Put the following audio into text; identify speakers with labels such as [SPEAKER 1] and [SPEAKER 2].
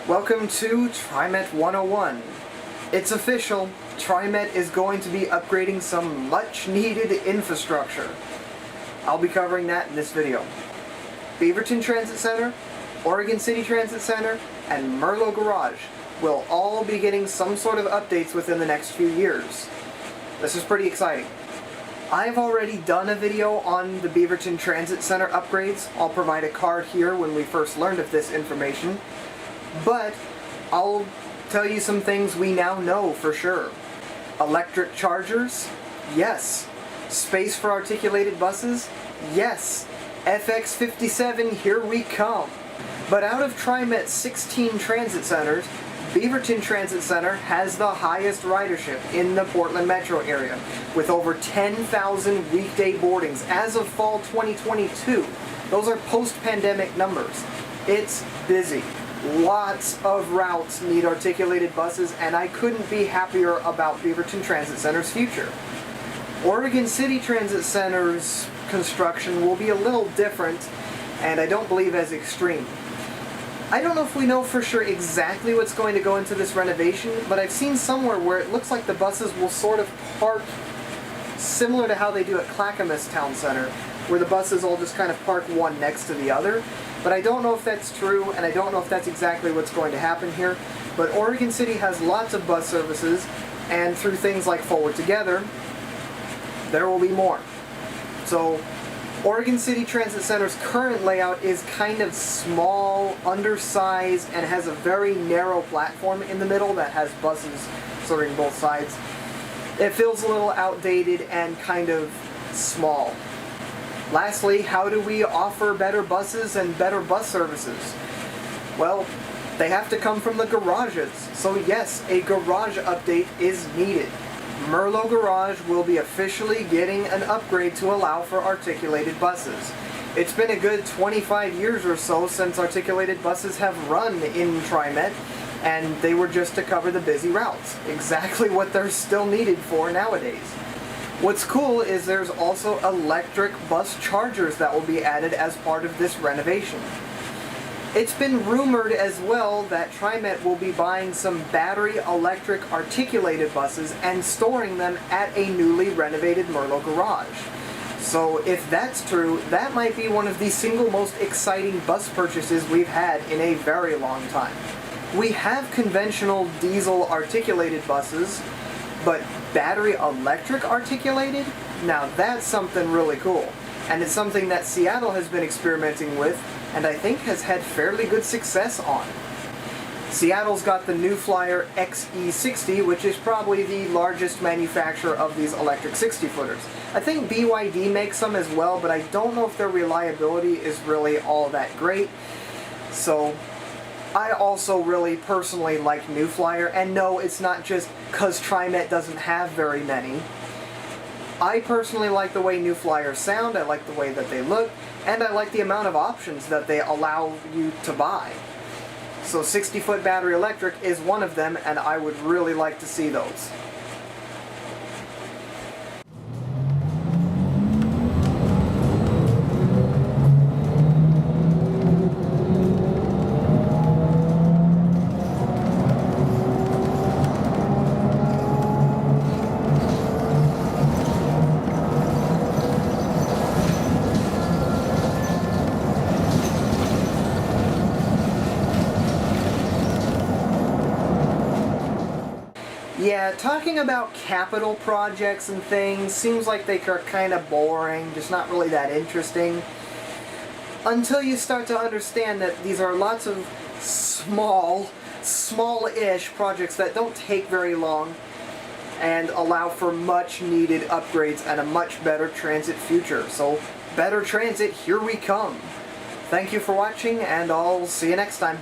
[SPEAKER 1] Welcome to TriMet 101. It's official, TriMet is going to be upgrading some much needed infrastructure. I'll be covering that in this video. Beaverton Transit Center, Oregon City Transit Center, and Merlo Garage will all be getting some sort of updates within the next few years. This is pretty exciting. I've already done a video on the Beaverton Transit Center upgrades. I'll provide a card here when we first learned of this information. But I'll tell you some things we now know for sure. Electric chargers? Yes. Space for articulated buses? Yes. FX57, here we come. But out of TriMet's 16 transit centers, Beaverton Transit Center has the highest ridership in the Portland metro area, with over 10,000 weekday boardings as of fall 2022. Those are post-pandemic numbers. It's busy. Lots of routes need articulated buses, and I couldn't be happier about Beaverton Transit Center's future. Oregon City Transit Center's construction will be a little different, and I don't believe as extreme. I don't know if we know for sure exactly what's going to go into this renovation, but I've seen somewhere where it looks like the buses will sort of park similar to how they do at Clackamas Town Center, where the buses all just kind of park one next to the other. But I don't know if that's true, and I don't know if that's exactly what's going to happen here. But Oregon City has lots of bus services, and through things like Forward Together, there will be more. So Oregon City Transit Center's current layout is kind of small, undersized, and has a very narrow platform in the middle that has buses serving both sides. It feels a little outdated and kind of small. Lastly, how do we offer better buses and better bus services? Well, they have to come from the garages. So yes, a garage update is needed. Merlo Garage will be officially getting an upgrade to allow for articulated buses. It's been a good 25 years or so since articulated buses have run in TriMet, and they were just to cover the busy routes. Exactly what they're still needed for nowadays. What's cool is there's also electric bus chargers that will be added as part of this renovation. It's been rumored as well that TriMet will be buying some battery electric articulated buses and storing them at a newly renovated Merlo Garage. So if that's true, that might be one of the single most exciting bus purchases we've had in a very long time. We have conventional diesel articulated buses, but battery electric articulated? Now that's something really cool. And it's something that Seattle has been experimenting with, and I think has had fairly good success on. Seattle's got the New Flyer XE60, which is probably the largest manufacturer of these electric 60-footers. I think BYD makes some as well, but I don't know if their reliability is really all that great. So I also really personally like New Flyer, and no, it's not just because TriMet doesn't have very many. I personally like the way New Flyers sound, I like the way that they look, and I like the amount of options that they allow you to buy. So 60-foot battery electric is one of them, and I would really like to see those. Yeah, talking about capital projects and things seems like they are kind of boring, just not really that interesting. Until you start to understand that these are lots of small-ish projects that don't take very long and allow for much needed upgrades and a much better transit future. So, better transit, here we come. Thank you for watching, and I'll see you next time.